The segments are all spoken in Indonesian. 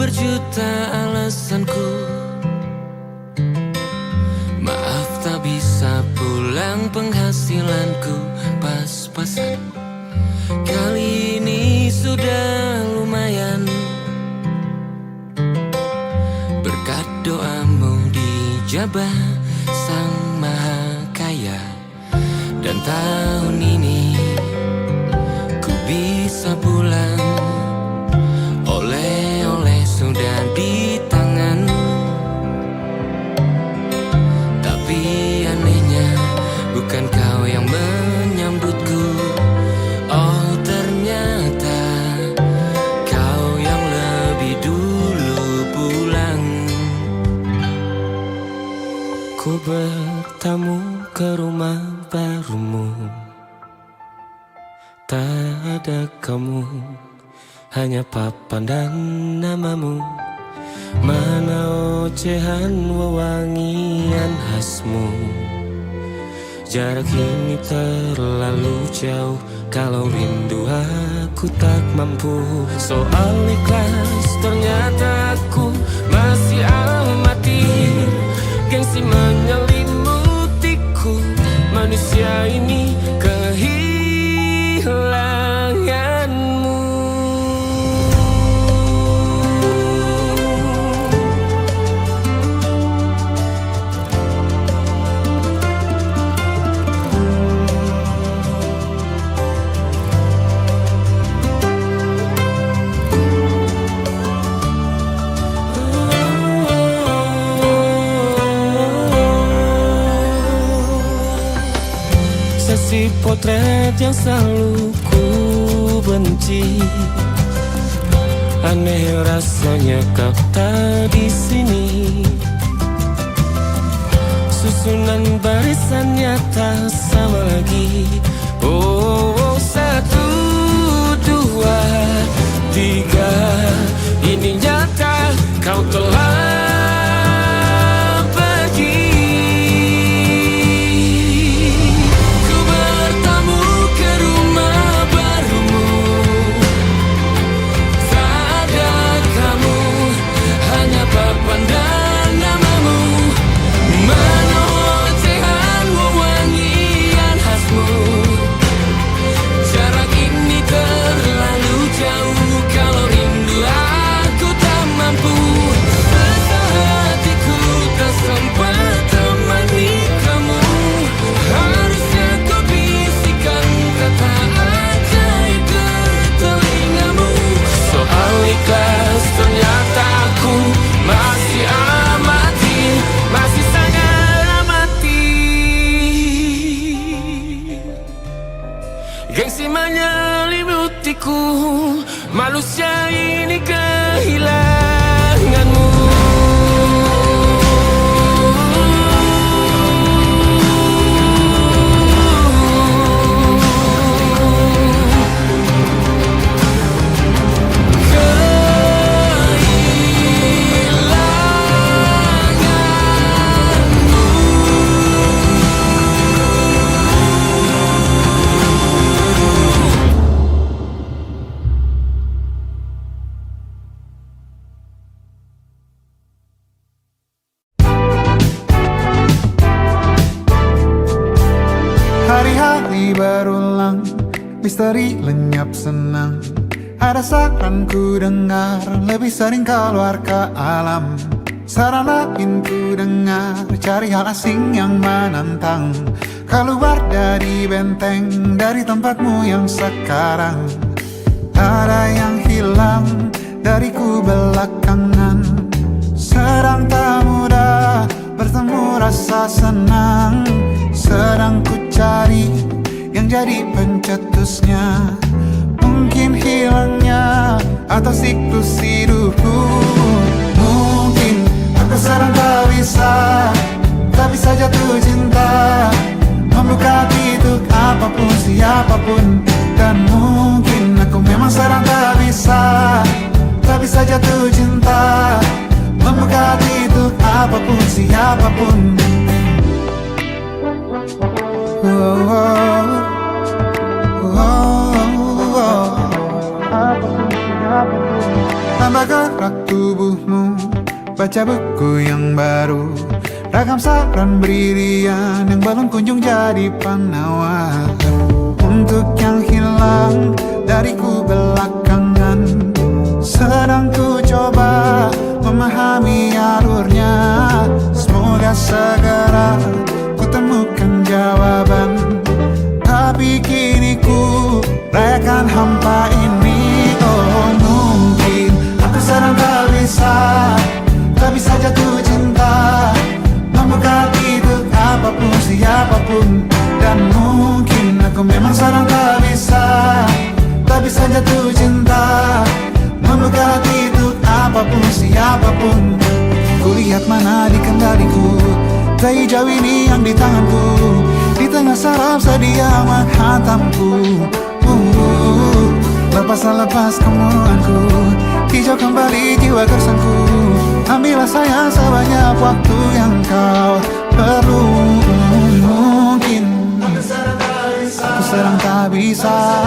berjuta alasanku, maaf tak bisa pulang, penghasilanku pas-pasan. Kali ini sudah lumayan, berkat doamu dijabah Sang Maha Kaya. Dan tahun ini ku bisa pulang, oleh-oleh sudah di tangan. Tapi anehnya bukan kau yang menyambutku, oh ternyata kau yang lebih dulu pulang. Ku bertamu ke rumah barumu, tak ada kamu, hanya papan dan namamu. Mana ocehan wewangian khasmu, jarak ini terlalu jauh, kalau rindu aku tak mampu. Soal ikhlas ternyata aku masih amati, gengsi menyelimutiku, manusia ini kehilanganmu. Sesi potret yang selalu ku benci, aneh rasanya kau tak di sini. Susunan barisannya tak sama lagi. Oh, 1, 2, 3, ini nyata kau telah gengsi menyelimutiku, manusia ini kehilanganmu. Hari-hari berulang, misteri lenyap senang. Ada saran ku dengar, lebih sering keluar ke alam. Saran lain ku dengar, cari hal asing yang menantang. Keluar dari benteng, dari tempatmu yang sekarang. Ada yang hilang dariku belakangan. Sedang tak mudah bertemu rasa senang. Sedang ku cari yang jadi pencetusnya. Mungkin hilangnya atau siklus hidupku. Mungkin aku sedang tak bisa jatuh cinta, membuka hati untuk apapun, siapapun. Dan mungkin aku memang sedang tak bisa jatuh cinta, membuka hati untuk apapun, siapapun. tambah gerak tubuhmu, baca buku yang baru, ragam saran brilian yang belum kunjung jadi penawar. Untuk yang hilang dariku belakangan, sedang ku coba memahami alurnya. Semoga segera ku temukan jawaban, tapi kini ku rayakan hampa ini. Oh mungkin aku sedang tak bisa jatuh cinta, membuka untuk apapun siapapun. Dan mungkin aku memang sedang tak bisa jatuh cinta, membuka hati untuk apapun siapapun. Kulihat mana di kendaliku, bayi jauh ini yang di tanganku, di tengah saraf sedia menghantamku. Lepas kemauanku, hijau kembali jiwa gersanku. Ambillah sayang sebanyak waktu yang kau perlu. Mungkin aku sedang tak bisa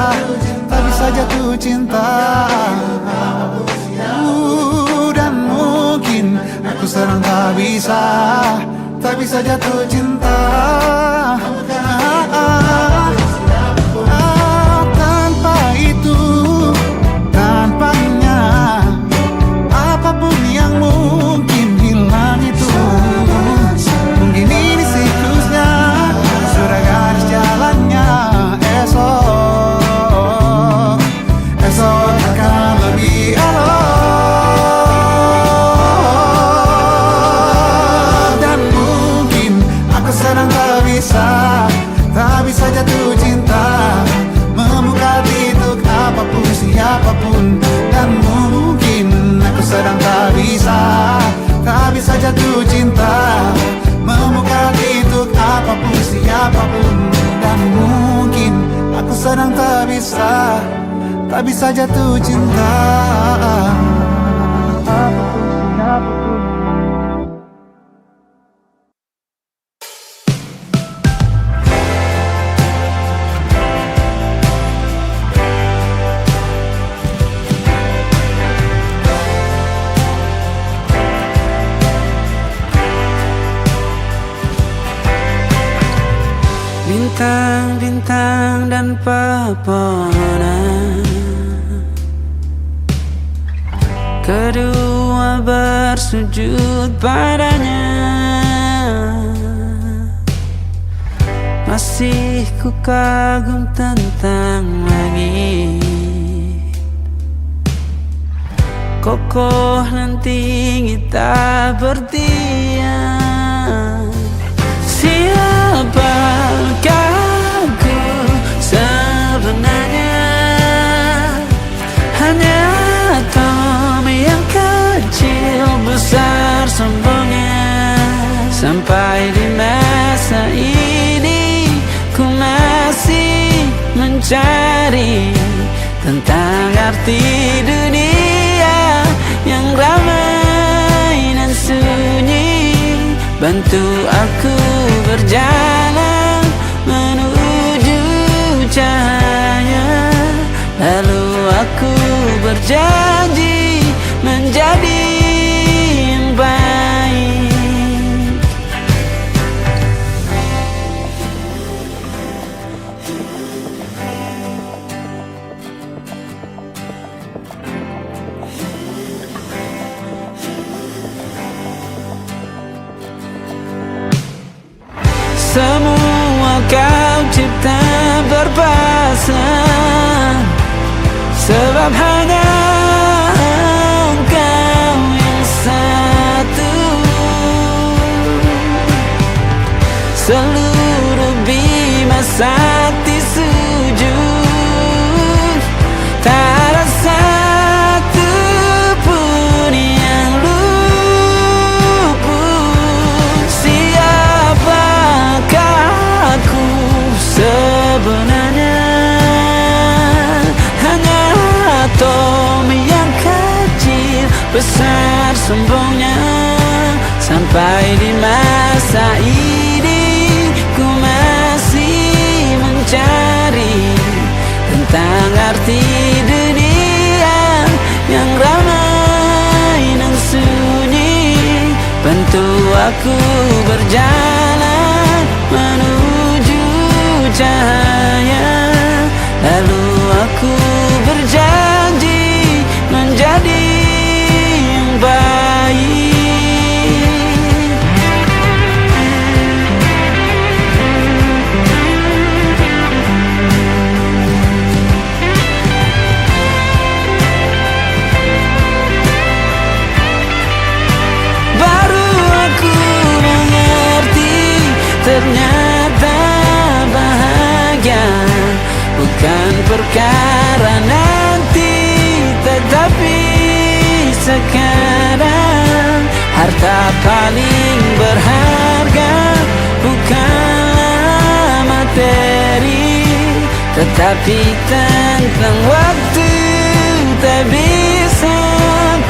jatuh cinta. Dan mungkin aku sedang tak bisa jatuh cinta. Tanpa itu, tanpanya, apapun yang mungkin hilang itu. Mungkin ini siklusnya, sudah garis jalannya. Esok akan lebih elok. Dan mungkin aku sedang tak bisa jatuh cinta, membuka hati untuk apapun siapapun. Dan mungkin aku sedang tak bisa jatuh cinta, membuka hati untuk apapun siapapun. Dan mungkin aku sedang tak bisa jatuh cinta. Bintang-bintang dan pepohonan, kedua bersujud padanya. Masih ku kagum tentang langit, kokoh dan tinggi tak bertiang. Siapakah aku sebenarnya? Hanya atom yang kecil besar sombongnya. Sampai di masa ini ku masih mencari tentang arti dunia yang ramai dan sunyi. Bantu aku berjalan menuju cahaya, lalu aku berjanji menjadi yang baik. Semua kau cipta berpasang, sebab hanya engkau yang satu. Seluruh bima sakti sujud, tak ada satu pun yang luput. Siapakah aku sebenarnya? Hanya atom yang kecil besar sombongnya. Sampai di masa ini ku masih mencari tentang arti dunia yang ramai aku berjalan menuju cahaya, lalu aku berjanji menjadi yang baik. Baru aku mengerti, ternyata bahagia bukan perkara nanti, tetapi sekarang. Harta paling berharga bukanlah materi, tetapi tentang waktu tak bisa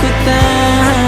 ku tahan.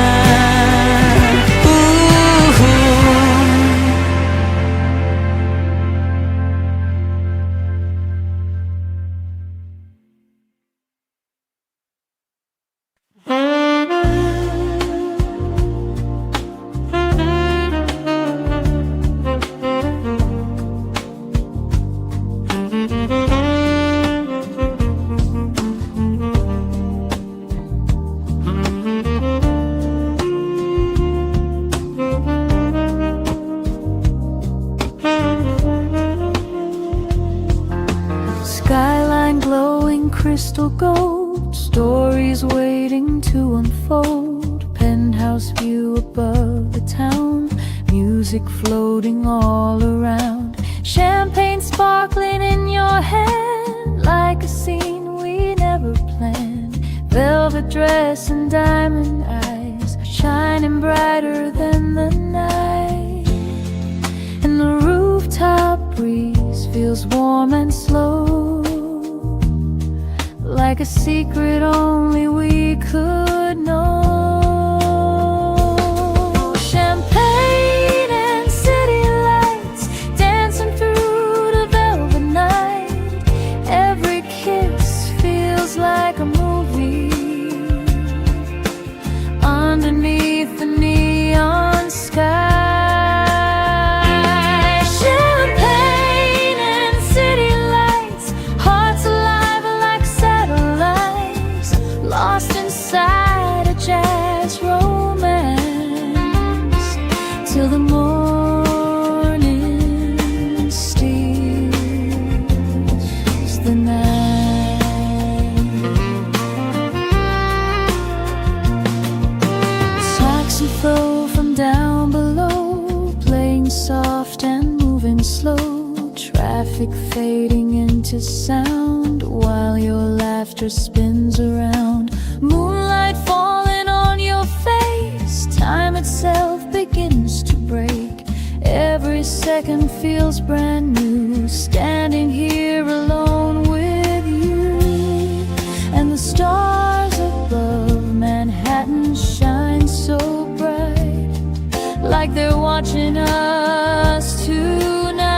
Skyline glowing crystal gold, stories waiting to unfold. Penthouse view above the town, music floating all around. Champagne sparkling in your hand, like a scene we never planned. Velvet dress and diamond eyes, shining brighter than the night. And the rooftop breeze feels warm and slow, like a secret only we could know. Champagne and city lights dancing through the velvet night. Every kiss feels like a movie underneath the neon sky. Lost inside a jazz romance, till the morning steals the night. Saxon flow from down below, playing soft and moving slow. Traffic fading into sound while your laughter spins around. Moonlight falling on your face, time itself begins to break. Every second feels brand new, standing here alone with you. And the stars above Manhattan shine so bright, like they're watching us tonight.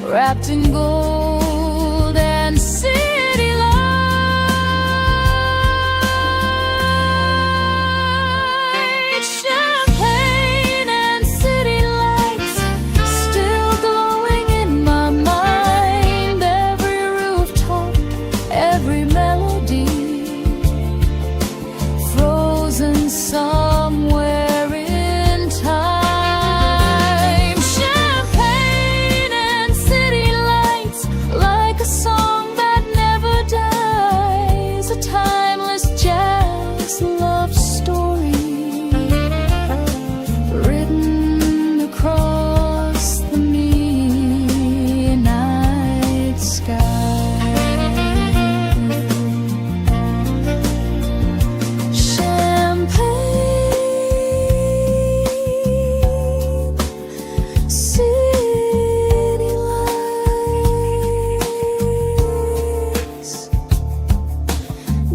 Wrapped in gold and city lights.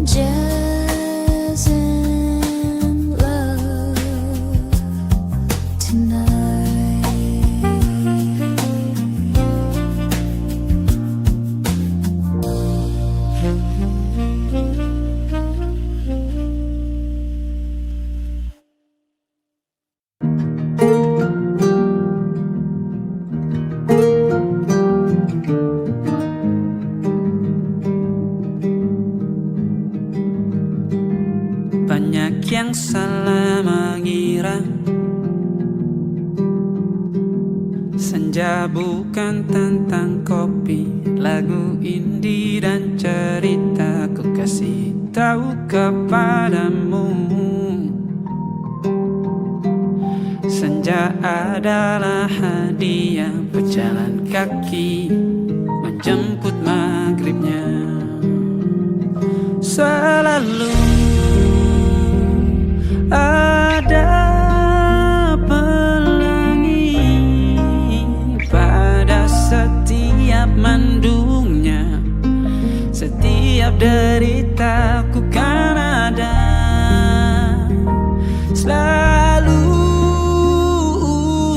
Jazz and love tonight. Banyak yang salah mengira senja bukan tentang kopi, lagu indie dan cerita ku kasih tahu kepadamu. Senja adalah hadiah pejalan kaki menjemput maghribnya. Selalu ada pelangi pada setiap mendungnya. Setiap deritaku kan ada selalu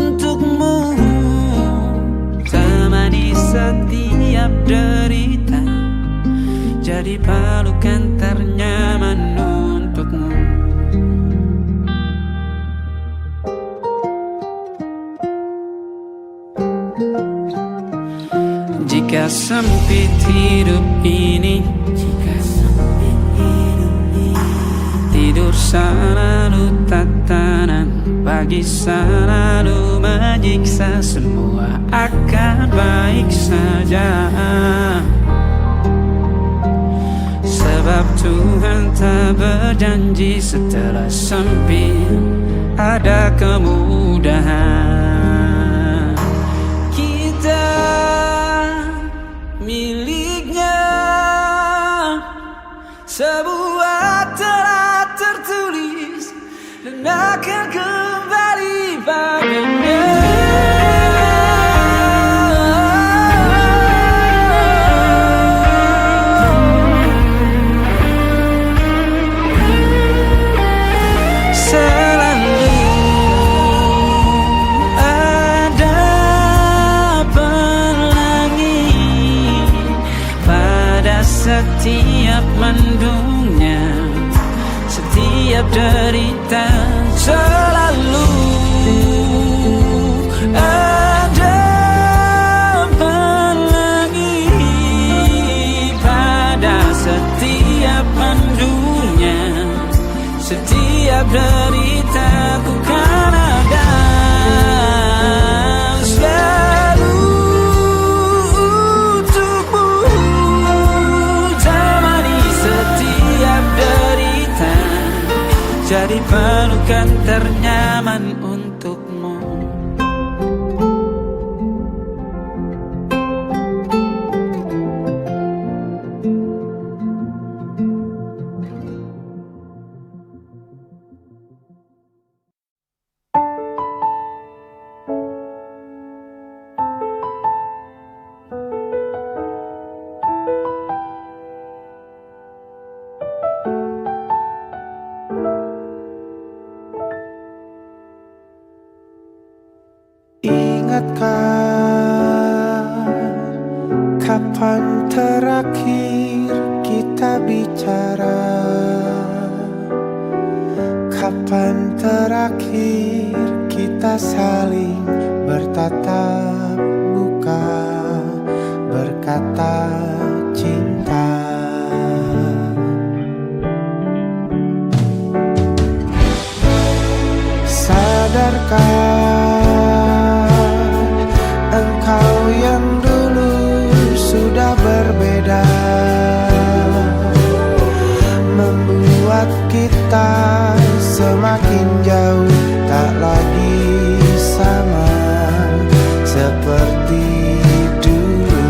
untukmu. Temani setiap derita, jadi pelukan ternyaman untukmu. Jika sempit hidup ini, tidur selalu tatanan, pagi selalu menyiksa, semua akan baik saja. Sebab Tuhan tak berjanji setelah sempit ada kemudahan. Kita miliknya, sebuah telah tertulis dan akan kembali padanya. Setiap mendungnya, setiap derita, selalu ada pelangi pada setiap mendungnya. Setiap derita ku kan ada selalu untukmu. Jadi pelukan ternyaman untukmu. Ingatkah kapan terakhir kita bicara? Kapan terakhir kita saling bertatap muka, berkata cinta? Sadarkah engkau yang dulu sudah berbeda, membuat kita semakin jauh, tak lagi sama seperti dulu.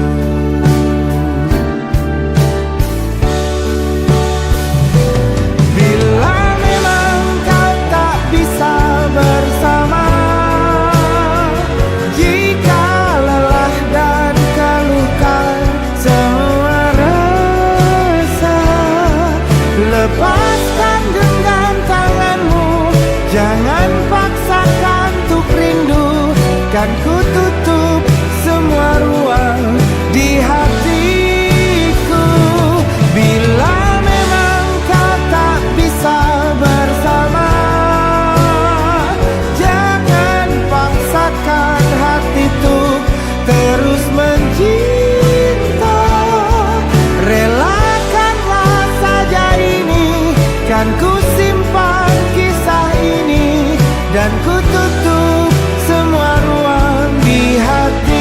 Bila memang kau tak bisa bersama, Lepaskan dengan tanganmu, jangan paksakan untuk rindu. Kan ku tutup semua ruang di hatiku. Bila memang kau tak bisa bersama, jangan paksakan hati untuk terus mencinta. Relakanlah saja ini, kan ku simpan kisah ini, dan ku tutup semua ruang di hatiku.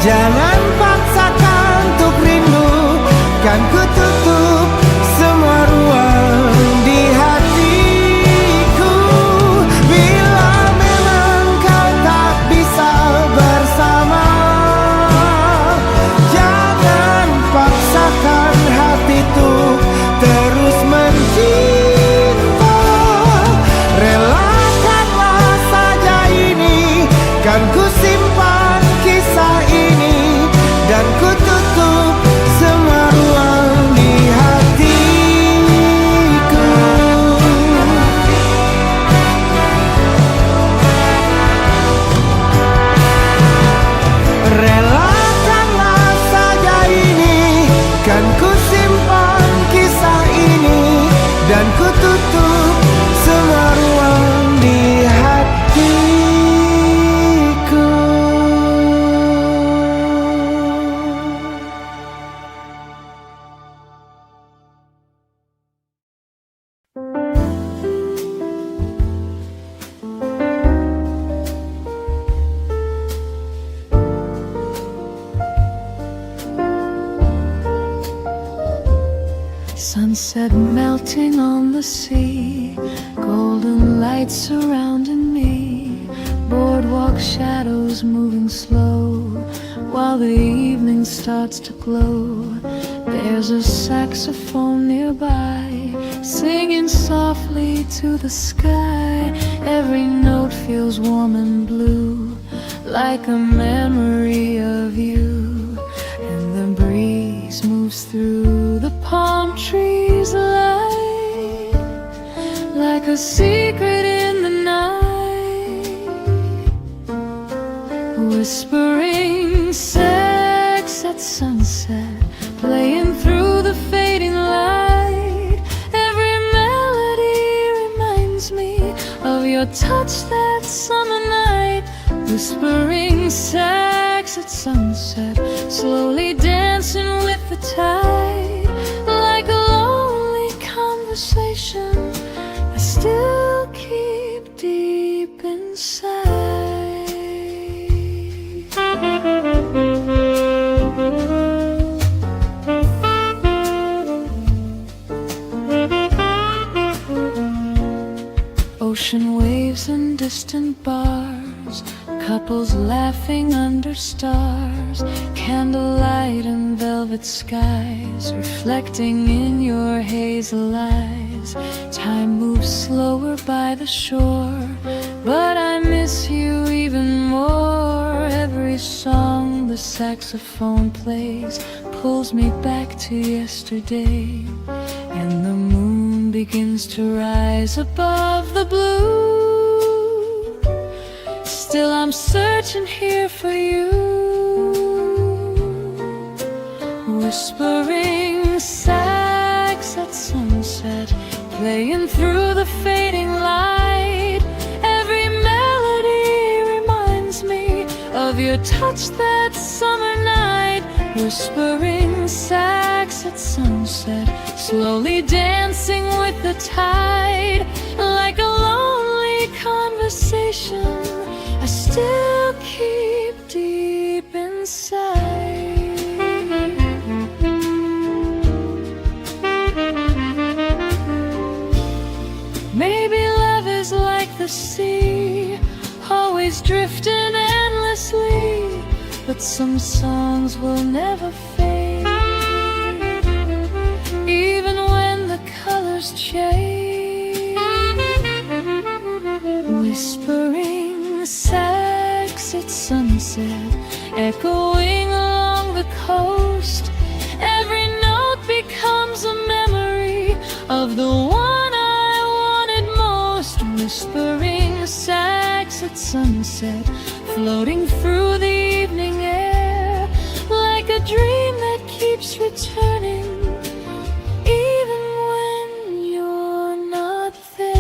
Jangan paksakan untuk rindu, kan ku tutup semua ruang di hatiku. Bila memang kau tak bisa bersama, jangan paksakan hati untuk terus mencinta. Relakanlah saja ini, kan ku simpan kisah ini, dan ku tutup semua ruang di hatiku. Relakanlah saja ini, kan ku simpan kisah ini, dan ku tutup semua ruang di hatiku. Sunset melting on the sea, golden lights surrounding me, boardwalk shadows moving slow, while the evening starts to glow. There's a saxophone nearby, singing softly to the sky. Every note feels warm and blue, like a memory of you. And the breeze moves through the palm trees like a secret in the night, whispering sex at sunset, playing through the fading light. Every melody reminds me of your touch that summer night, whispering sex at sunset, slowly dancing with the tide, like a lonely conversation I still keep deep inside. Ocean waves and distant bars, couples laughing under stars, candlelight and velvet skies, reflecting in your hazel eyes. Time moves slower by the shore, but I miss you even more. Every song the saxophone plays pulls me back to yesterday, and the moon begins to rise above the blue. Still I'm searching here for you, whispering sax at sunset, playing through the fading light. Every melody reminds of your touch that summer night, whispering sax at sunset, slowly dancing with the tide, like a lonely conversation I still keep deep inside. Maybe love is like the sea, always drifting endlessly, but some songs will never fade, even when the colors change. Whispering sax at sunset, echoing along the coast, every note becomes a memory of the one I wanted most. Whispering sax at sunset, floating through the evening air, like a dream that keeps returning, even when you're not there.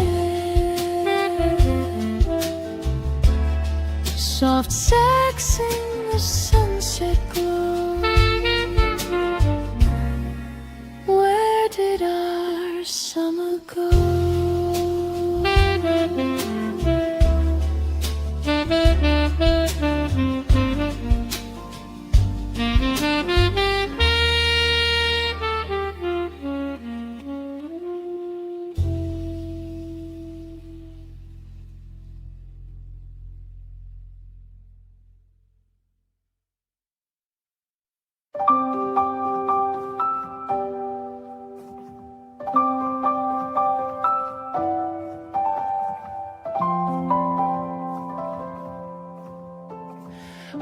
Soft saxing the sunset glow. Where did our summer go?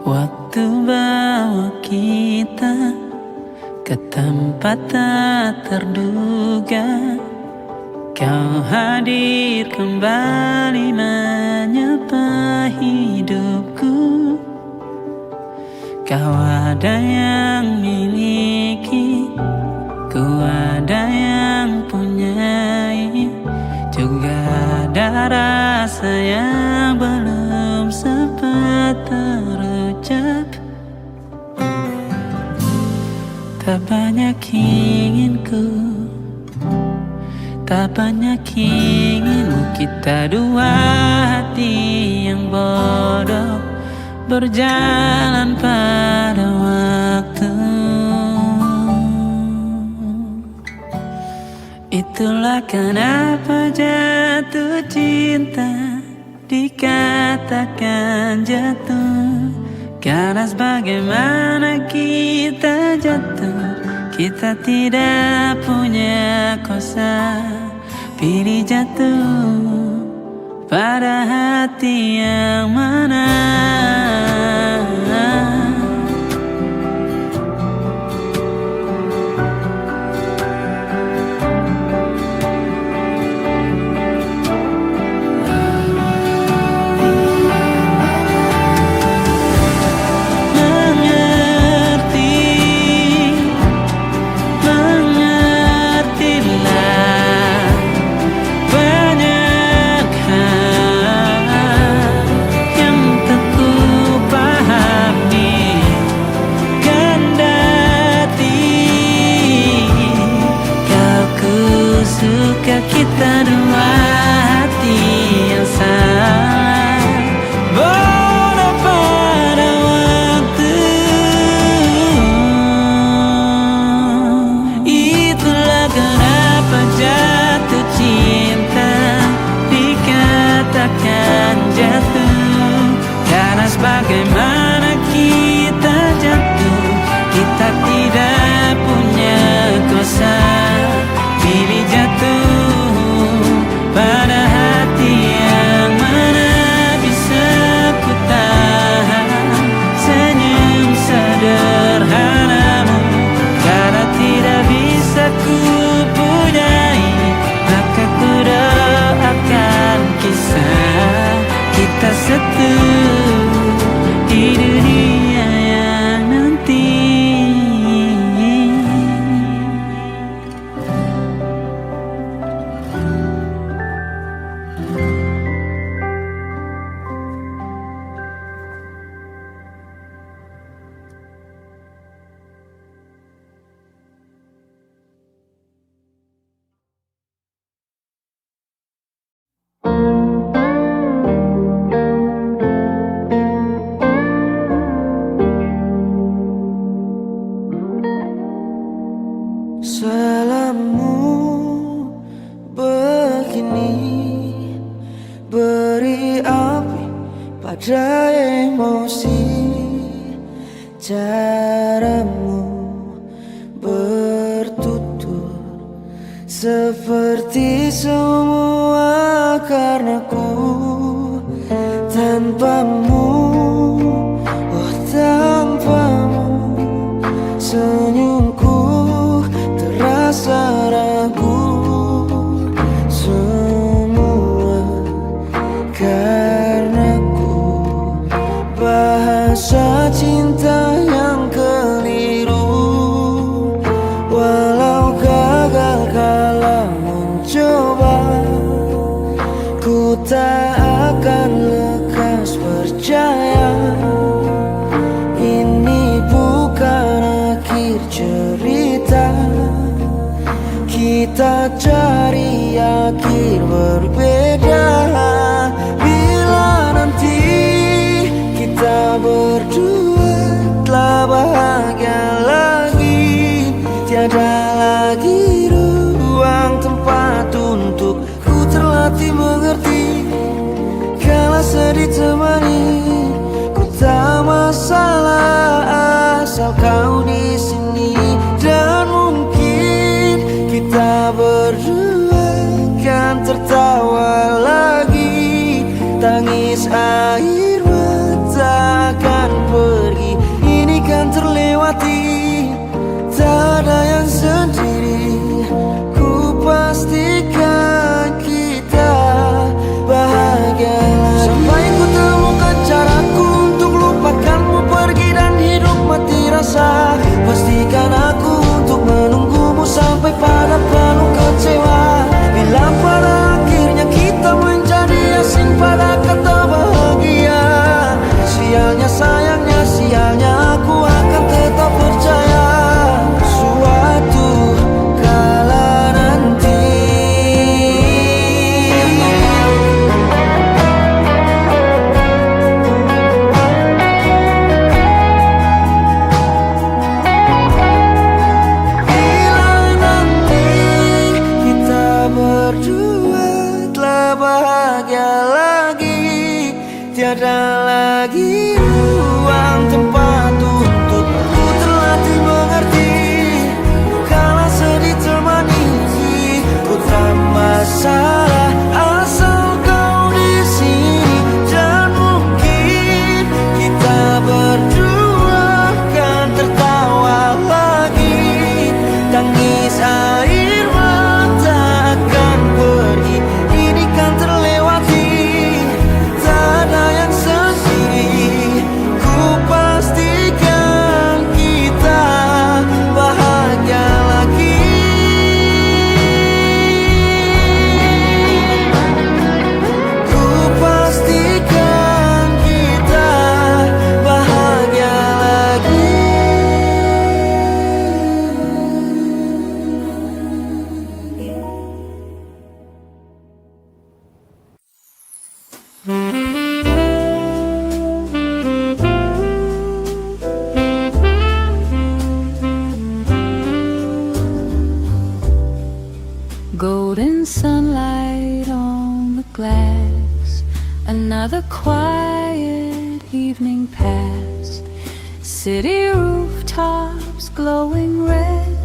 Waktu bawa kita ke tempat tak terduga, kau hadir kembali menyapa hidupku. Kau ada yang miliki, ku ada yang punyai, juga ada rasa yang belum sempat terucap. Tak banyak inginku, tak banyak inginmu, kita dua hati yang bodoh berjalan pada waktu. Itulah kenapa jatuh cinta dikatakan jatuh, karena sebagaimana kita jatuh, kita tidak punya kuasa. Pilih jatuh pada hati yang mana. Kita dua hati yang salah, bodoh pada waktu. Itulah kenapa jatuh cinta dikatakan jatuh, karena sebagaimana kita jatuh, kita tidak punya kuasa. Pilih jatuh pada hati yang mana. Bisa ku tahan senyum sederhanamu, karena tidak bisa ku punyai, maka ku doakan kisah kita satu emosi, caramu bertutur seperti semua karenaku. Tanpamu, oh tanpamu, senyumku terasa ragu. Semua karenaku, bahasa cinta yang keliru. Walau gagal kala mencoba, ku tak akan lekas percaya. Ini bukan akhir cerita, kita cari akhir berbeda. Bila nanti kita berdua telah bahagia lagi, tiada lagi ruang tempat untuk ku terlatih mengerti. Kala sedih temani, ku tak masalah asal kau di sini. Dan mungkin kita berdua kan tertawa lagi, tangis air mata akan pergi. Ini kan terlewati, tak ada yang sendiri. Ku pastikan kita bahagia lagi. Sampai ku temukan caraku untuk lupakanmu pergi dan hidup mati rasa. Pastikan aku untuk menunggumu sampai pada penuh kecewa. Bila pada akhirnya kita menjadi asing pada kata bahagia, sialnya sayangnya sialnya aku akan tetap percaya suatu kala nanti. Bila nanti kita berdua telah bahagia lagi, tiada lagi ruang tempat untuk ku terlatih mengerti. Kala sedih temani, ku tak masalah asal kau di sini. Dan mungkin kita berdua kan tertawa lagi, tangis air mata akan pergi. Ini kan terlewati, tak ada yang sendiri. Ku pastikan kita bahagia lagi. Ku pastikan kita bahagia lagi. Golden sunlight on the glass, another quiet evening past. City rooftops glowing red,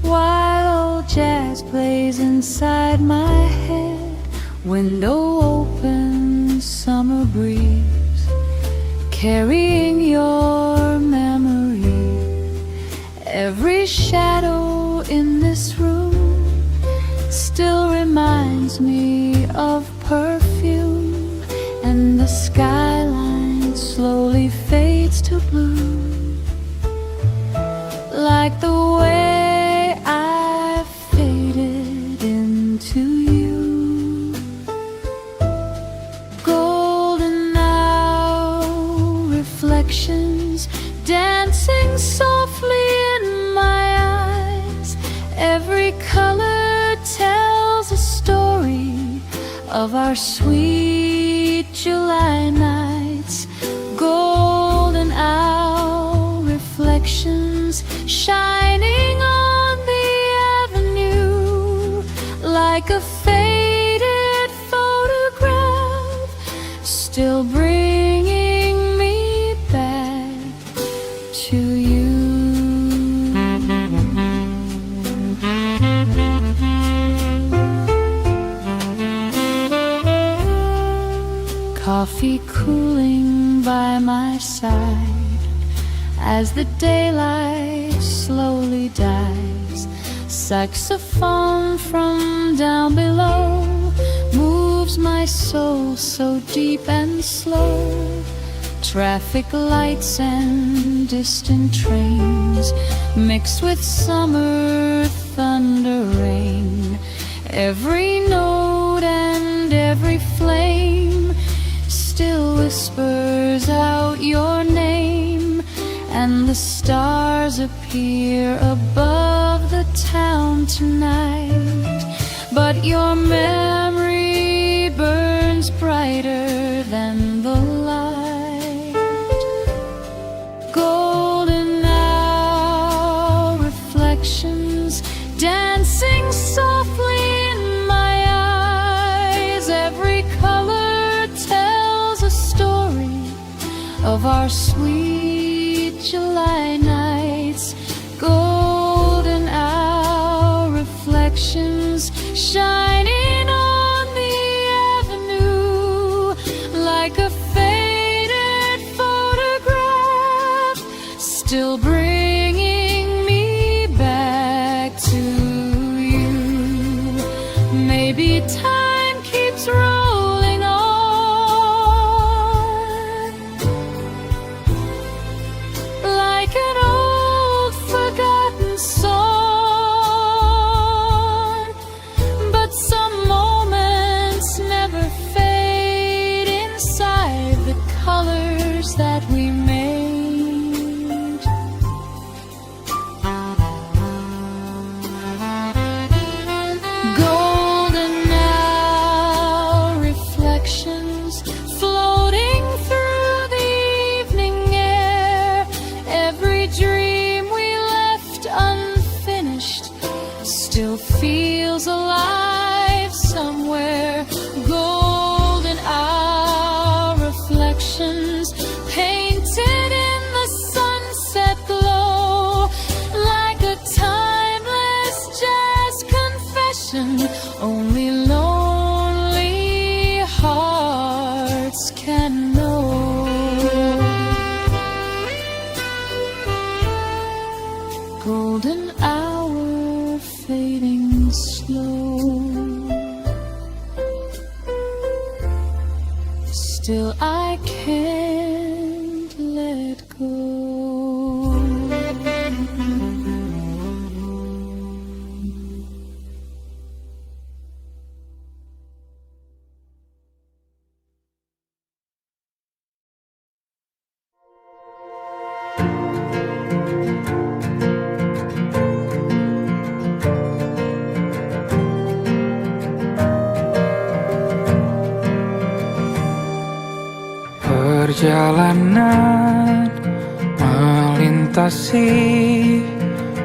while old jazz plays inside my head. Window open, summer breeze, carrying your memory. Every shadow in this room still reminds me of perfume, and the skyline slowly fades to blue, like the way I faded into you. Golden hour reflections dancing softly in my eyes. Every color tells a story of our sweet July nights. Golden hour reflections shining on the avenue, like a faded photograph, still bringing me side as the daylight slowly dies. Saxophone from down below moves my soul so deep and slow. Traffic lights and distant trains mixed with summer thunder rain. Every note and every flame still whispers out your name, and the stars appear above the town tonight. But your memory burns brighter than the light. Golden hour reflections dancing softly in my eyes. Every color tells a story of our sweet July nights. Golden hour reflections shining on the avenue like a faded photograph, still bringing me back to you. Maybe time keeps rolling on like an old forgotten song, but some moments never fade inside the colors that we made. Golden hour reflections floating through the evening air. Every dream we left unfinished still feels alive somewhere. Golden hour reflections painted in the sunset glow like a timeless jazz confession only lonely hearts can know. Golden hour fading slow, still I can't let go. Perjalanan melintasi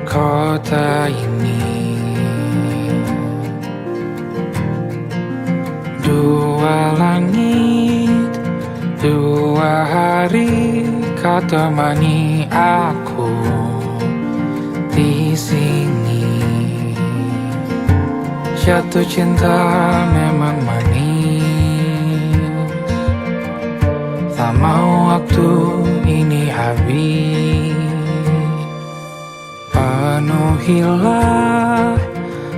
kota ini, dua langit, dua hari kau temani aku di sini. Jatuh cinta memang manis, tak mau waktu ini habis. Penuhilah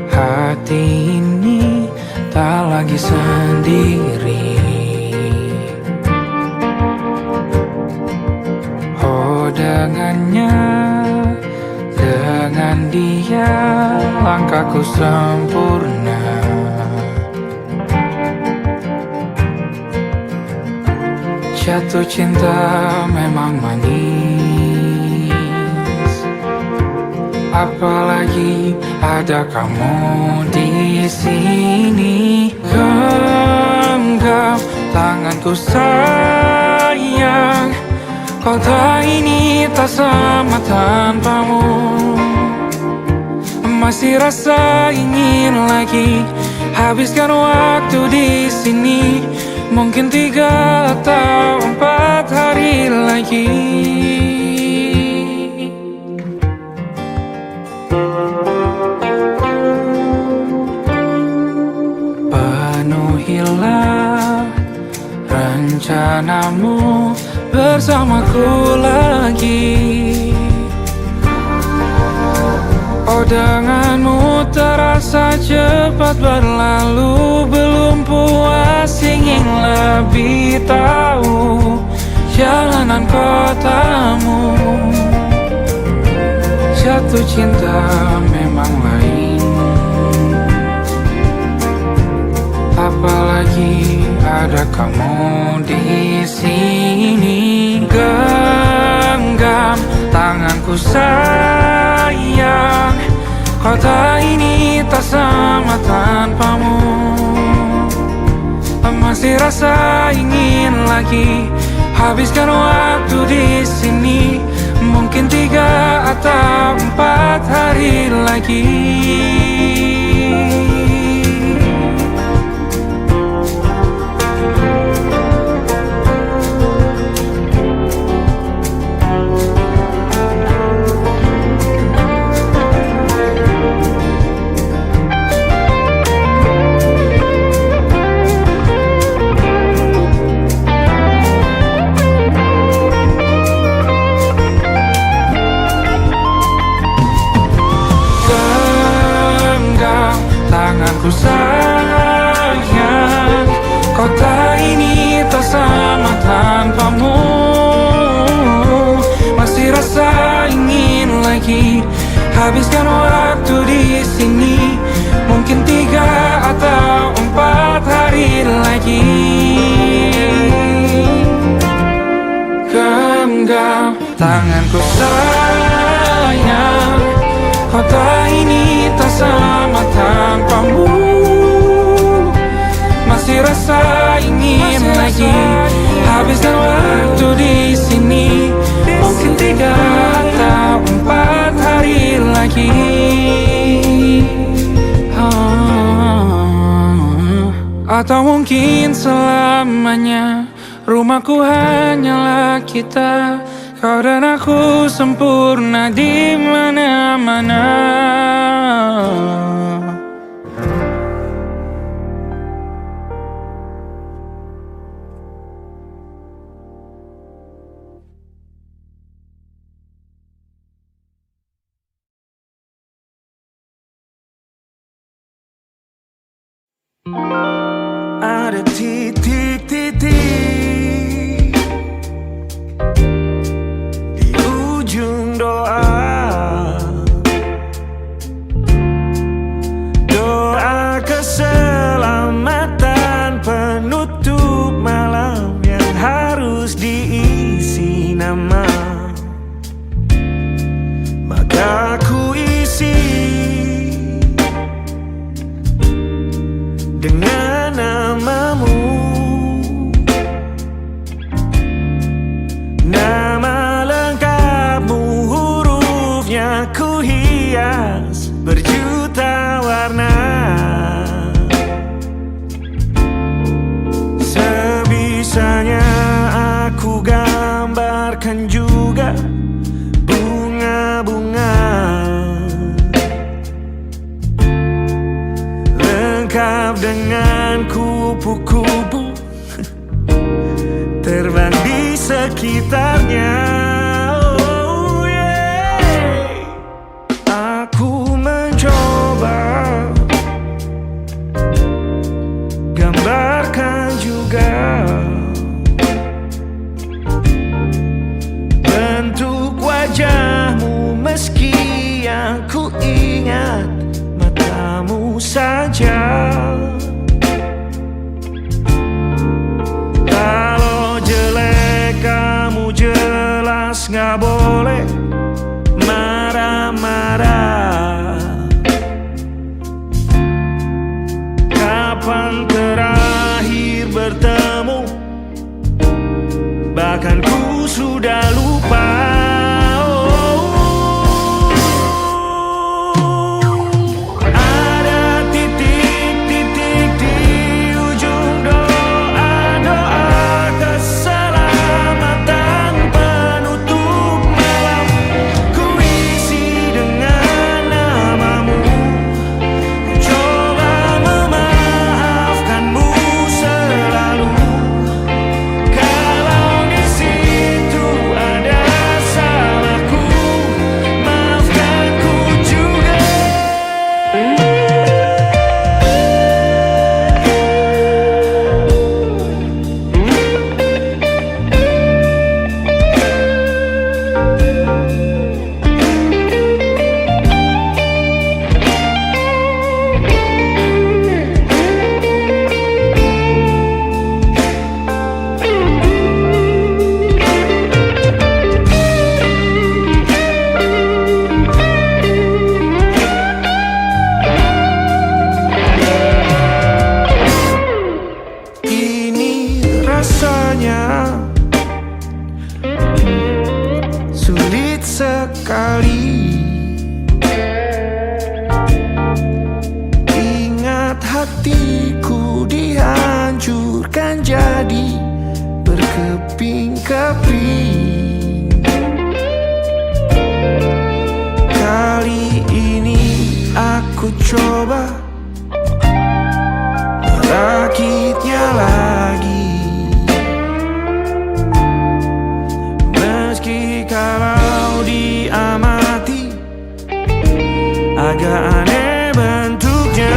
hati ini, tak lagi sendiri. Oh dengannya, dengan dia langkahku sempurna. Jatuh cinta memang manis, apalagi ada kamu di sini. Genggam tanganku sayang, kota ini tak sama tanpamu. Masih rasa ingin lagi habiskan waktu di sini. Mungkin 3 atau 4 hari lagi. Penuhilah rencanamu bersamaku lagi. Oh, denganmu terasa cepat berlalu. Belum puas ingin lebih tahu jalanan kotamu. Jatuh cinta memang lain, apalagi ada kamu di sini. Genggam tanganku sayang, kota ini tak sama tanpamu. Masih rasa ingin lagi habiskan waktu di sini. Mungkin 3 atau 4 hari lagi. Tanganku sayang, kota ini tak sama tanpamu. Masih rasa ingin lagi habiskan waktu di sini. Mungkin 3 atau 4 hari lagi. Genggam tanganku sayang, kota ini tak sama tanpamu. Masih rasa ingin lagi habiskan waktu di sini. Mungkin 3 atau 4 hari lagi. Atau mungkin selamanya. Rumahku hanyalah kita, kau dan aku sempurna di mana-mana. Ada titik-titik di ujung doa, doa keselamatan penutup malam yang harus diisi nama. Maka ku isi dengan namamu, nama lengkapmu, hurufnya ku hias berjuta warna. Sebisanya aku gambarkan juga bunga-bunga lengkap dengan kupu-kupu terbang di sekitarnya. Oh yeah. Aku mencoba gambarkan juga bentuk wajahmu, meski yang ku ingat matamu saja. Kalau jelek kamu jelas gak boleh marah-marah. Kapan terakhir bertemu, bahkan ku sudah lupa. kali. Ingat hatiku dihancurkan jadi berkeping-keping. Kali ini aku coba merakitnya lagi. Meski kalau diamati agak aneh bentuknya.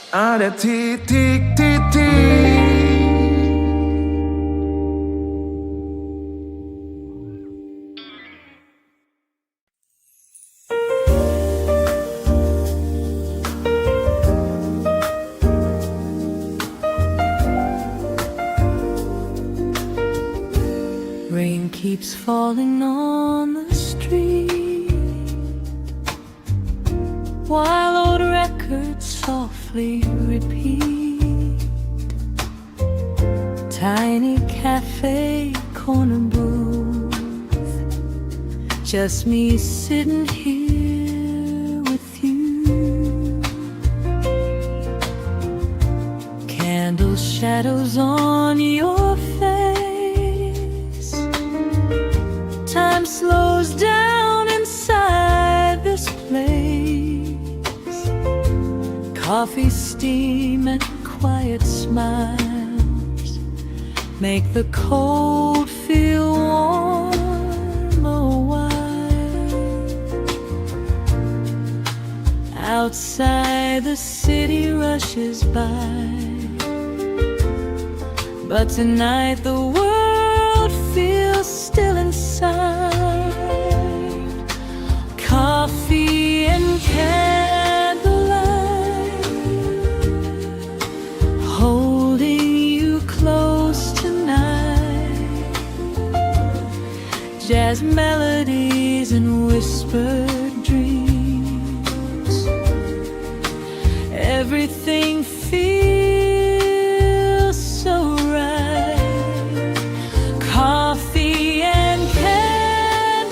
Ada titik-titik. Rain keeps falling on the street, while old records softly repeat. Tiny cafe corner booth, just me sitting here with you. Candle shadows on your face. Time slows down inside this place. Coffee steam and quiet smiles make the cold feel warm a while. Outside the city rushes by, but tonight the world feels still inside. Coffee and candlelight, holding you close tonight. Jazz melodies and whispered dreams. Everything feels so right. Coffee and candlelight,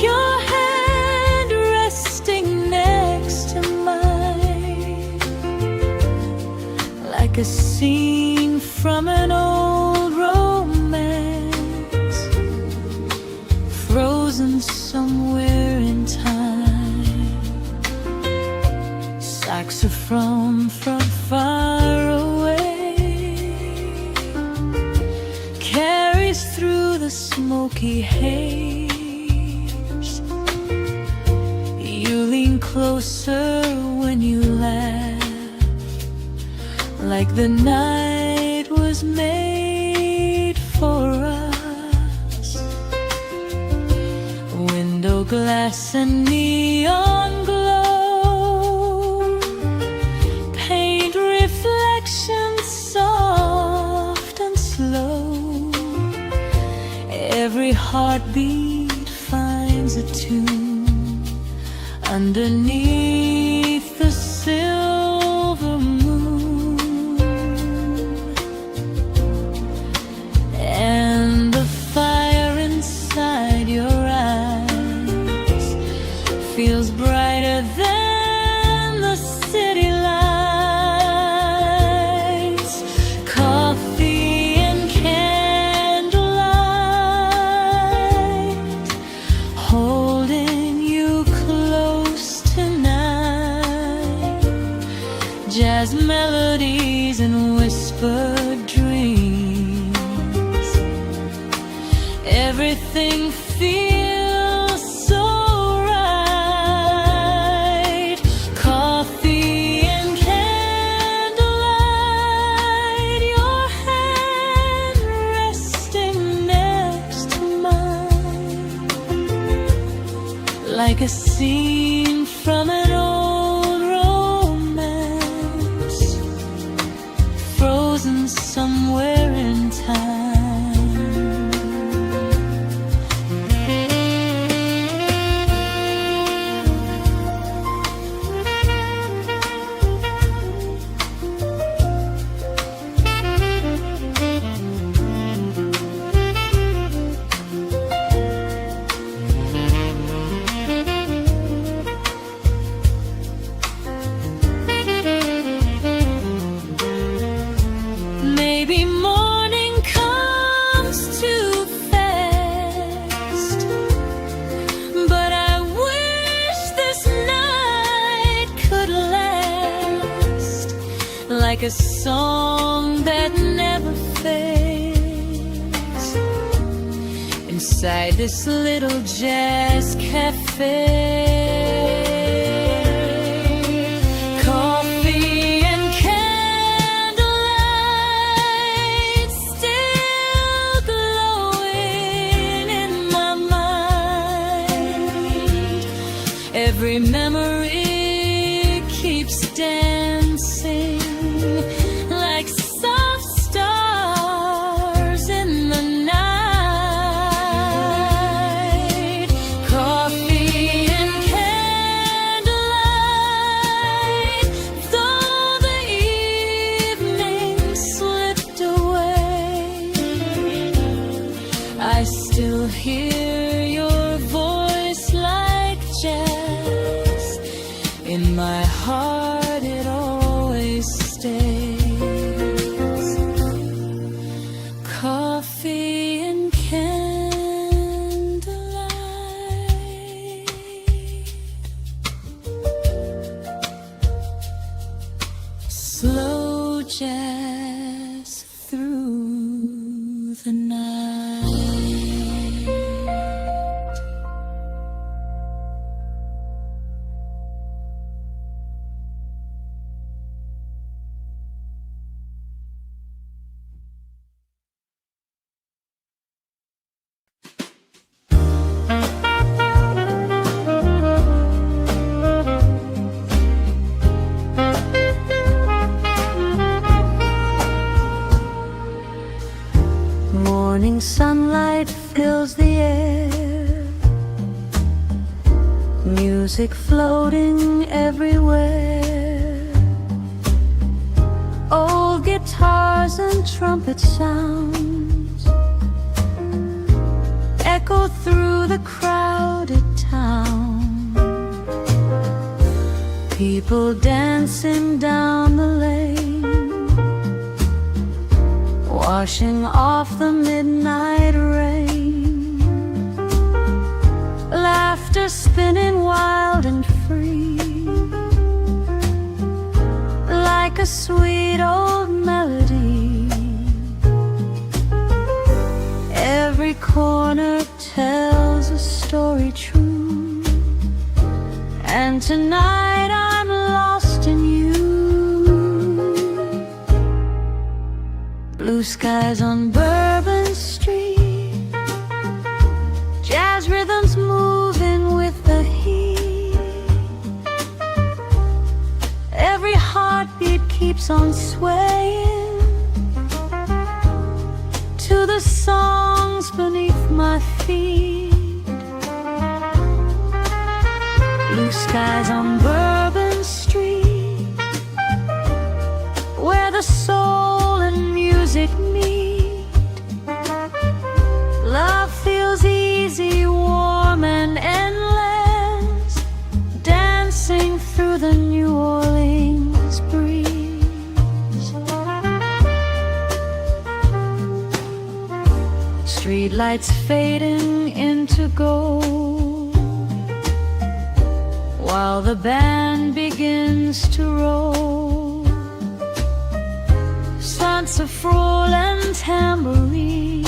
your hand resting next to mine, like a scene from an old romance, frozen somewhere in time. Saxophone from far away carries through the smoky haze. You lean closer when you laugh, like the night was made for us. Window glass and neon glow paint reflections soft and slow. Every heartbeat finds a tune underneath the silver moon. And the fire inside your eyes feels brighter blackbird dreams. Everything feels so right. Coffee and candlelight, your hand resting next to mine, like a scene from an old romance, frozen somewhere in time. Maybe morning comes too fast, but I wish this night could last, like a song that never fades, inside this little jazz cafe. Coffee and candlelight still glowing in my mind. Every memory keeps dancing like soft stars in the night. Coffee and candlelight, though the evening slipped away, I still hear your voice like jazz. In my heart it always stays. Coffee and candlelight, slow jazz through the night. Morning sunlight fills the air, music floating everywhere. Old guitars and trumpet sounds echo through the crowded town. People dancing down the lane, washing off the midnight rain. Laughter spinning wild and free, like a sweet old melody. Every corner tells a story true, and tonight I'm lost in you. Blue skies on Bourbon Street, jazz rhythms moving with the heat. Every heartbeat keeps on swaying to the songs beneath my feet. Blue skies on Bourbon Street, where the soul and music meet. Love feels easy, warm and endless, dancing through the New Orleans breeze. Streetlights fading into gold, while the band begins to roll. sassafras and tambourines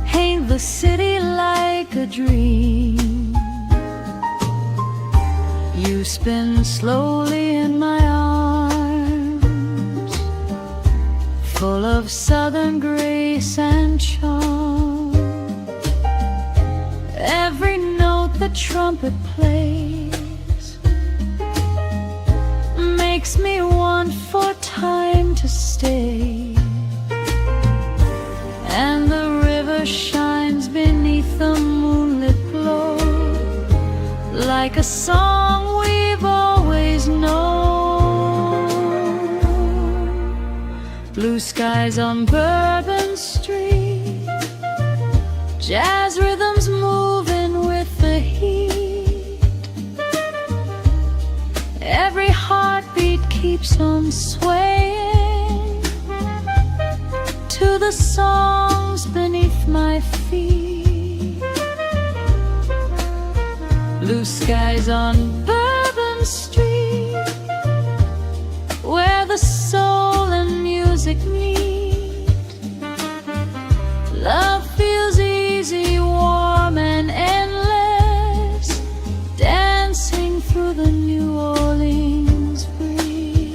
paint the city like a dream. You spin slowly in my arms, full of southern grace and charm. Every note the trumpet plays makes me want for time to stay. And the river shines beneath the moonlit glow, like a song we've always known. Blue skies on Bourbon Street, jazz rhythms moving with the heat. Every heartbeat keeps on swaying to the songs beneath my feet. Blue skies on Bourbon Street, where the soul and music meet. Love feels easy, warm and endless, dancing through the New Orleans breeze.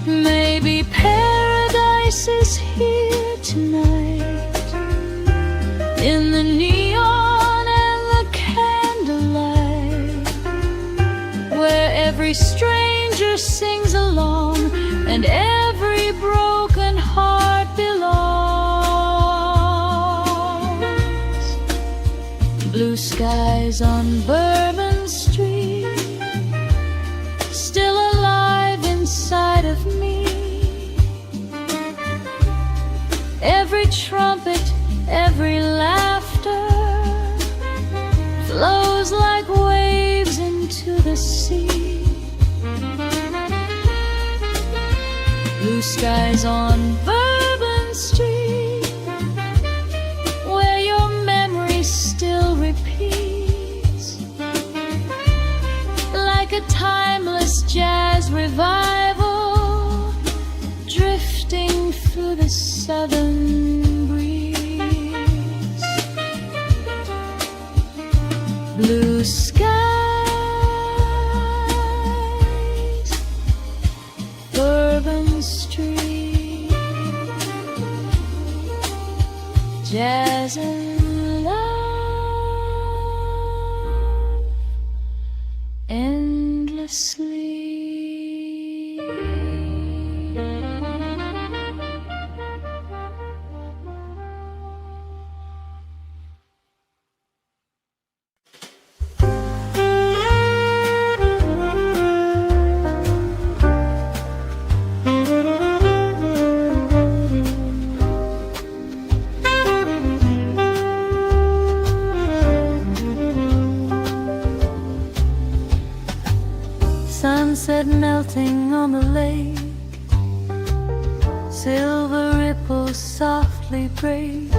Maybe paradise is here tonight, in the neon and the candlelight, where every stranger sings along and every broken heart belongs. Blue skies on Bourbon Street, still alive inside of me. Every trumpet, every laughter flows like waves into the sea. Blue skies on Bourbon Street, where your memory still repeats, like a timeless jazz revival, drifting through the southern breeze. Blue skies, Bourbon Street, jazz and love endlessly. Sunset melting on the lake, silver ripples softly break,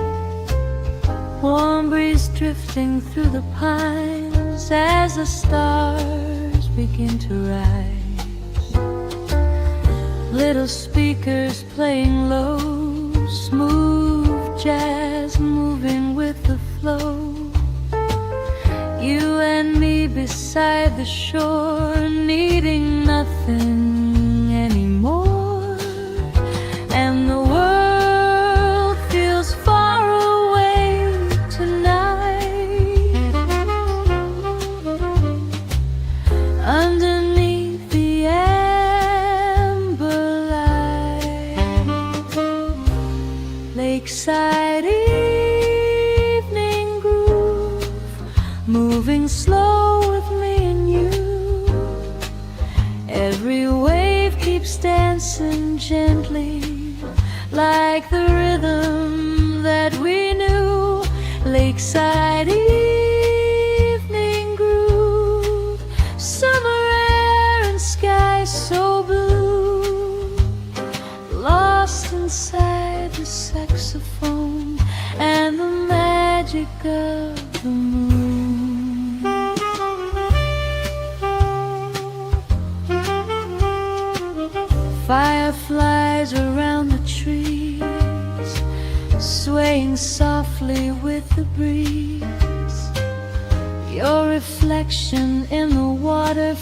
warm breeze drifting through the pines as the stars begin to rise. Little speakers playing low, smooth jazz moving with the flow. You and me beside the shore, needing nothing anymore. And the world feels far away tonight, underneath the amber light. Lakeside evening groove, moving slow with me and you. Every wave keeps dancing gently, like the rhythm that we knew. Lakeside evening groove, summer air and sky so blue, lost inside the saxophone and the magic of the moon. Fireflies around the trees, swaying softly with the breeze. Your reflection in the water